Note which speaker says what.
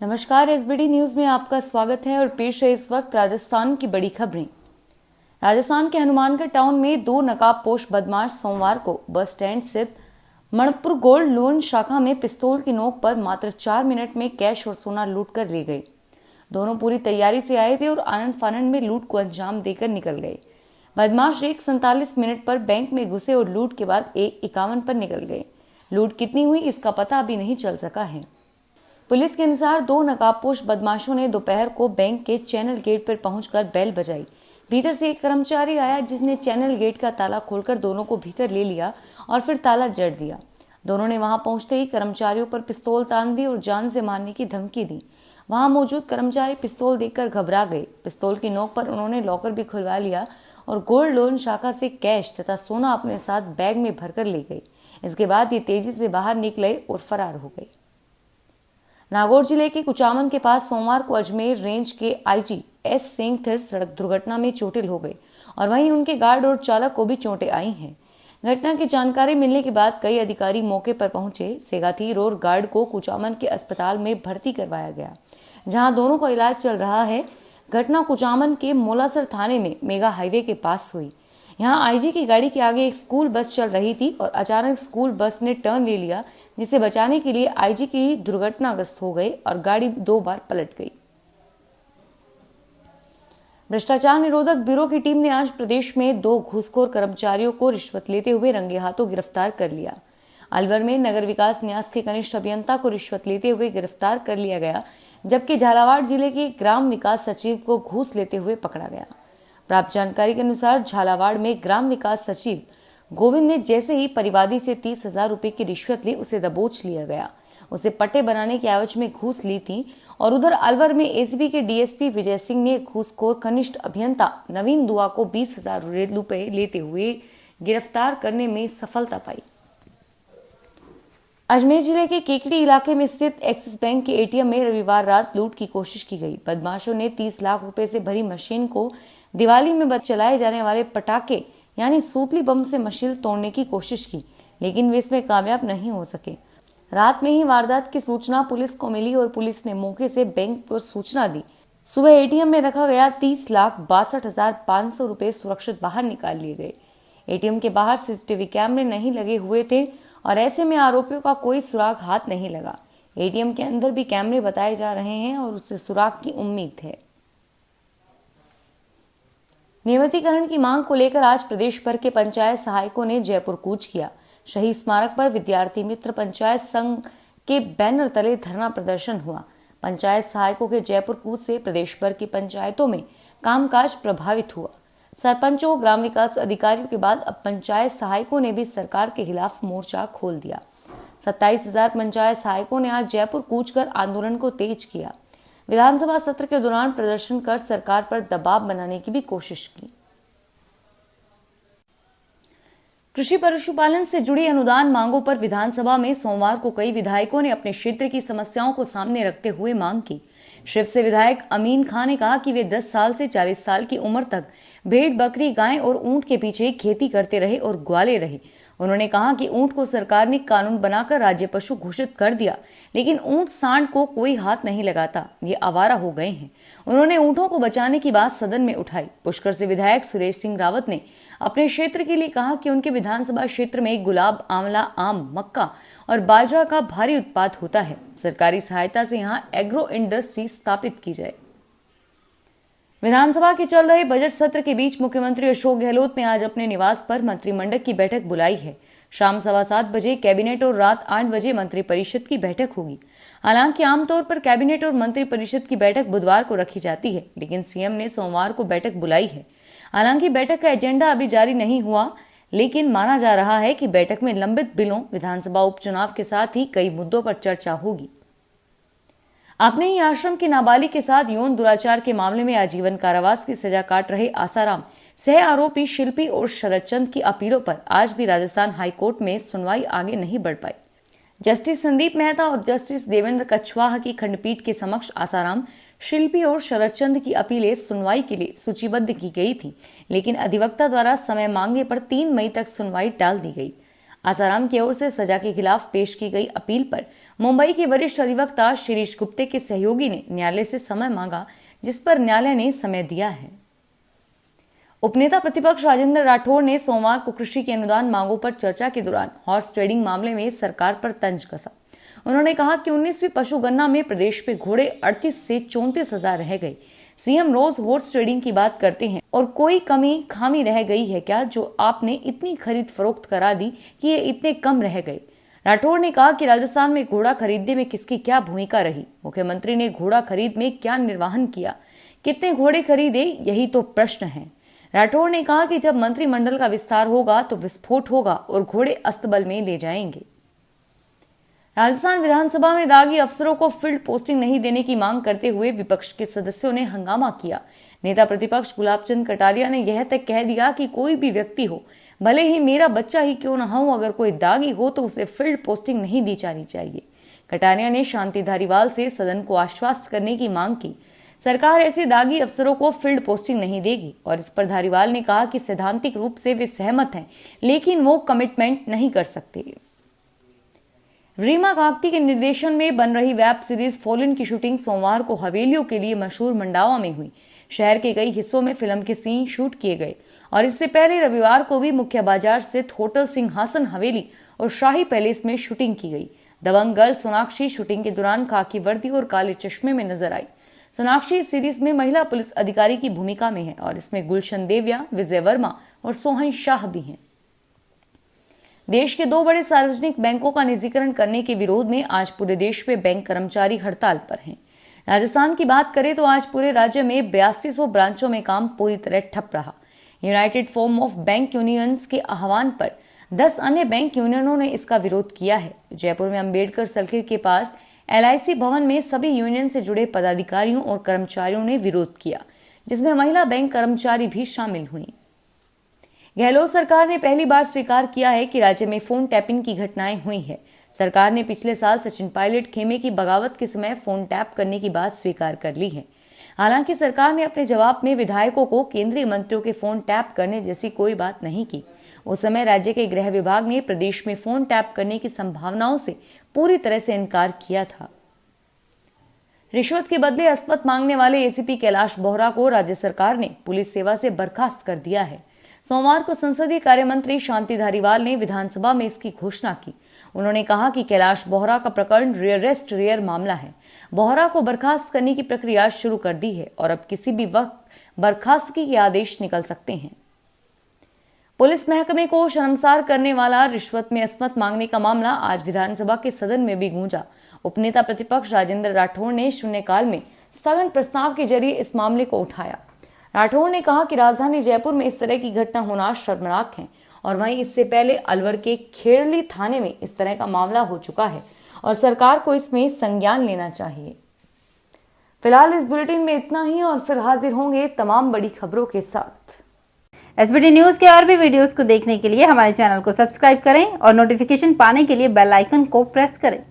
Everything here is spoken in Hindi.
Speaker 1: नमस्कार, एसबीडी न्यूज में आपका स्वागत है और पेश है इस वक्त राजस्थान की बड़ी खबरें। राजस्थान के हनुमानगढ़ टाउन में दो नकाबपोश बदमाश सोमवार को बस स्टैंड स्थित मणिपुर गोल्ड लोन शाखा में पिस्तौल की नोक पर मात्र 4 मिनट में कैश और सोना लूट कर ले गए। दोनों पूरी तैयारी से आए थे और आनंद फानंद में लूट को अंजाम देकर निकल गए। बदमाश 1:47 मिनट पर बैंक में घुसे और लूट के बाद 1:51 पर निकल गए। लूट कितनी हुई इसका पता अभी नहीं चल सका है। पुलिस के अनुसार दो नकाबपोश बदमाशों ने दोपहर को बैंक के चैनल गेट पर पहुंचकर बेल बजाई। भीतर से एक कर्मचारी आया जिसने चैनल गेट का ताला खोलकर दोनों को भीतर ले लिया और फिर ताला जड़ दिया। दोनों ने वहां पहुंचते ही कर्मचारियों पर पिस्तौल तान दी और जान से मारने की धमकी दी। वहां मौजूद कर्मचारी पिस्तौल देखकर घबरा गए। पिस्तौल की नोक पर उन्होंने लॉकर भी खुलवा लिया और गोल्ड लोन शाखा से कैश तथा सोना अपने साथ बैग में भरकर ले गए। इसके बाद ये तेजी से बाहर निकले और फरार हो गए। नागौर जिले के कुचामन के पास सोमवार को अजमेर रेंज के आईजी एस सिंह थिर सड़क दुर्घटना में चोटिल हो गए और वहीं उनके गार्ड और चालक को भी चोटें आई हैं। घटना की जानकारी मिलने के बाद कई अधिकारी मौके पर पहुंचे। सेगाथीर और गार्ड को कुचामन के अस्पताल में भर्ती करवाया गया, जहां दोनों का इलाज चल रहा है। घटना कुचामन के मोलासर थाने में मेगा हाईवे के पास हुई। यहाँ आईजी की गाड़ी के आगे एक स्कूल बस चल रही थी और अचानक स्कूल बस ने टर्न ले लिया, जिसे बचाने के लिए आईजी की दुर्घटनाग्रस्त हो गई और गाड़ी 2 बार पलट गई। भ्रष्टाचार निरोधक ब्यूरो की टीम ने आज प्रदेश में 2 घूसखोर कर्मचारियों को रिश्वत लेते हुए रंगे हाथों गिरफ्तार कर लिया। अलवर में नगर विकास न्यास के कनिष्ठ अभियंता को रिश्वत लेते हुए गिरफ्तार कर लिया गया, जबकि झालावाड़ जिले के ग्राम विकास सचिव को घूस लेते हुए पकड़ा गया। प्राप्त जानकारी के अनुसार झालावाड़ में ग्राम विकास सचिव गोविंद ने जैसे ही परिवादी से 30,000 रुपए की रिश्वत ली, उसे दबोच लिया गया। उसे पट्टे बनाने की एवज में घूस ली थी। और उधर अलवर में एसीबी के डीएसपी विजय सिंह ने घूसखोर कनिष्ठ अभियंता नवीन दुआ को 20,000 रुपए लेते हुए गिरफ्तार करने में सफलता पाई। अजमेर जिले के केकड़ी इलाके में स्थित एक्सिस बैंक के एटीएम में रविवार रात लूट की कोशिश की गई। बदमाशों ने 30 लाख रुपए से भरी मशीन को दिवाली में चलाए जाने वाले पटाखे यानी सूतली बम से मशीन तोड़ने की कोशिश की, लेकिन वे इसमें कामयाब नहीं हो सके। रात में ही वारदात की सूचना पुलिस को मिली और पुलिस ने मौके से बैंक को सूचना दी। सुबह एटीएम में रखा गया 30,62,500 रुपए सुरक्षित बाहर निकाल लिए गए। एटीएम के बाहर सीसीटीवी कैमरे नहीं लगे हुए थे और ऐसे में आरोपियों का कोई सुराग हाथ नहीं लगा। एटीएम के अंदर भी कैमरे बताए जा रहे हैं और उससे सुराग की उम्मीद है। नियमितीकरण की मांग को लेकर आज प्रदेश भर के पंचायत सहायकों ने जयपुर कूच किया। शहीद स्मारक पर विद्यार्थी मित्र पंचायत संघ के बैनर तले धरना प्रदर्शन हुआ। पंचायत सहायकों के जयपुर कूच से प्रदेश भर की पंचायतों में कामकाज प्रभावित हुआ। सरपंचों, ग्राम विकास अधिकारियों के बाद अब पंचायत सहायकों ने भी सरकार के खिलाफ मोर्चा खोल दिया। 27,000 पंचायत सहायकों ने आज जयपुर कूच कर आंदोलन को तेज किया। विधानसभा सत्र के दौरान प्रदर्शन कर सरकार पर दबाव बनाने की भी कोशिश की। कृषि पशुपालन से जुड़ी अनुदान मांगों पर विधानसभा में सोमवार को कई विधायकों ने अपने क्षेत्र की समस्याओं को सामने रखते हुए मांग की। शिव से विधायक अमीन खान ने कहा कि वे 10 साल से 40 साल की उम्र तक भेड़, बकरी, गाय और ऊंट के पीछे खेती करते रहे और ग्वाले रहे। उन्होंने कहा कि ऊंट को सरकार ने कानून बनाकर राज्य पशु घोषित कर दिया, लेकिन ऊंट सांड को कोई हाथ नहीं लगाता, ये आवारा हो गए हैं। उन्होंने ऊंटों को बचाने की बात सदन में उठाई। पुष्कर से विधायक सुरेश सिंह रावत ने अपने क्षेत्र के लिए कहा कि उनके विधानसभा क्षेत्र में गुलाब, आंवला, आम, मक्का और बाजरा का भारी उत्पाद होता है। सरकारी सहायता से यहाँ एग्रो इंडस्ट्री स्थापित की जाए। विधानसभा के चल रहे बजट सत्र के बीच मुख्यमंत्री अशोक गहलोत ने आज अपने निवास पर मंत्रिमंडल की बैठक बुलाई है। शाम 7:15 बजे कैबिनेट और रात 8 बजे मंत्रिपरिषद की बैठक होगी। हालांकि आमतौर पर कैबिनेट और मंत्रिपरिषद की बैठक बुधवार को रखी जाती है, लेकिन सीएम ने सोमवार को बैठक बुलाई है। हालांकि बैठक का एजेंडा अभी जारी नहीं हुआ, लेकिन माना जा रहा है कि बैठक में लंबित बिलों, विधानसभा उपचुनाव के साथ ही कई मुद्दों पर चर्चा होगी। अपने ही आश्रम के नाबालिग के साथ यौन दुराचार के मामले में आजीवन कारावास की सजा काट रहे आसाराम सह आरोपी शिल्पी और शरद चंद की अपीलों पर आज भी राजस्थान हाईकोर्ट में सुनवाई आगे नहीं बढ़ पाई। जस्टिस संदीप मेहता और जस्टिस देवेंद्र कछवाहा की खंडपीठ के समक्ष आसाराम, शिल्पी और शरद चंद की अपीलें सुनवाई के लिए सूचीबद्ध की गई थी, लेकिन अधिवक्ता द्वारा समय मांगने पर 3 मई तक सुनवाई टाल दी गई। आसाराम की ओर से सजा के खिलाफ पेश की गई अपील पर मुंबई के वरिष्ठ अधिवक्ता शिरीष गुप्ते के सहयोगी ने न्यायालय से समय मांगा, जिस पर न्यायालय ने समय दिया है। उपनेता प्रतिपक्ष राजेंद्र राठौड़ ने सोमवार को कृषि की अनुदान मांगों पर चर्चा के दौरान हॉर्स ट्रेडिंग मामले में सरकार पर तंज कसा। उन्होंने कहा कि 19वीं पशुगणना में प्रदेश में घोड़े 38 से 34,000 रह गए। सीएम रोज हॉर्स ट्रेडिंग की बात करते हैं और कोई कमी खामी रह गई है क्या जो आपने इतनी खरीद फरोख्त करा दी कि ये इतने कम रह गए। राठौड़ ने कहा कि राजस्थान में घोड़ा खरीदने में किसकी क्या भूमिका रही, मुख्यमंत्री ने घोड़ा खरीद में क्या निर्वहन किया, कितने घोड़े खरीदे, यही तो प्रश्न है। राठौड़ ने कहा कि जब मंत्रिमंडल का विस्तार होगा तो विस्फोट होगा और घोड़े अस्तबल में ले जाएंगे। राजस्थान विधानसभा में दागी अफसरों को फील्ड पोस्टिंग नहीं देने की मांग करते हुए विपक्ष के सदस्यों ने हंगामा किया। नेता प्रतिपक्ष गुलाब चंद कटारिया ने यह तक कह दिया कि कोई भी व्यक्ति हो, भले ही मेरा बच्चा ही क्यों न हो, अगर कोई दागी हो तो उसे फील्ड पोस्टिंग नहीं दी जानी चाहिए। कटारिया ने शांति धारीवाल से सदन को आश्वस्त करने की मांग की। सरकार ऐसे दागी अफसरों को फील्ड पोस्टिंग नहीं देगी और इस पर धारीवाल ने कहा कि सैद्धांतिक रूप से वे सहमत हैं, लेकिन वो कमिटमेंट नहीं कर सकते। रीमा काकती के निर्देशन में बन रही वेब सीरीज फॉलन की शूटिंग सोमवार को हवेलियों के लिए मशहूर मंडावा में हुई। शहर के कई हिस्सों में फिल्म के सीन शूट किए गए और इससे पहले रविवार को भी मुख्य बाजार स्थित होटल सिंहासन हवेली और शाही पैलेस में शूटिंग की गई। दबंग गर्ल सोनाक्षी शूटिंग के दौरान खाकी वर्दी और काले चश्मे में नजर आई। सोनाक्षी इस सीरीज में महिला पुलिस अधिकारी की भूमिका में है और इसमें गुलशन देविया, विजय वर्मा और सोहन शाह भी हैं। देश के 2 बड़े सार्वजनिक बैंकों का निजीकरण करने के विरोध में आज पूरे देश में बैंक कर्मचारी हड़ताल पर हैं। राजस्थान की बात करें तो आज पूरे राज्य में 8200 ब्रांचों में काम पूरी तरह ठप रहा। United forum of bank unions के आह्वान पर 10 अन्य बैंक यूनियनों ने इसका विरोध किया है। जयपुर में अंबेडकर सर्किल के पास LIC भवन में सभी यूनियन से जुड़े पदाधिकारियों और कर्मचारियों ने विरोध किया, जिसमें महिला बैंक कर्मचारी भी शामिल हुई। गहलोत सरकार ने पहली बार स्वीकार किया है कि राज्य में फोन टैपिंग की घटनाएं हुई है। सरकार ने पिछले साल सचिन पायलट खेमे की बगावत के समय फोन टैप करने की बात स्वीकार कर ली है। हालांकि सरकार ने अपने जवाब में विधायकों को केंद्रीय मंत्रियों के फोन टैप करने जैसी कोई बात नहीं की। उस समय राज्य के गृह विभाग ने प्रदेश में फोन टैप करने की संभावनाओं से पूरी तरह से इनकार किया था। रिश्वत के बदले अस्पत मांगने वाले ACP कैलाश बोहरा को राज्य सरकार ने पुलिस सेवा से बर्खास्त कर दिया है। सोमवार को संसदीय कार्य मंत्री शांति धारीवाल ने विधानसभा में इसकी घोषणा की। उन्होंने कहा कि कैलाश बोहरा का प्रकरण रेयरेस्ट रेयर मामला है। बोहरा को बर्खास्त करने की प्रक्रिया शुरू कर दी है और अब किसी भी वक्त बर्खास्तगी के आदेश निकल सकते हैं। पुलिस महकमे को शर्मसार करने वाला रिश्वत में अस्मत मांगने का मामला आज विधानसभा के सदन में भी गूंजा। उपनेता प्रतिपक्ष राजेंद्र राठौड़ ने शून्यकाल में स्थगन प्रस्ताव के जरिए इस मामले को उठाया। राठौड़ ने कहा कि राजधानी जयपुर में इस तरह की घटना होना शर्मनाक है और वहीं इससे पहले अलवर के खेड़ली थाने में इस तरह का मामला हो चुका है और सरकार को इसमें संज्ञान लेना चाहिए। फिलहाल इस बुलेटिन में इतना ही और फिर हाजिर होंगे तमाम बड़ी खबरों के साथ।
Speaker 2: SBT न्यूज के और भी वीडियोस को देखने के लिए हमारे चैनल को सब्सक्राइब करें और नोटिफिकेशन पाने के लिए बेल आइकन को प्रेस करें।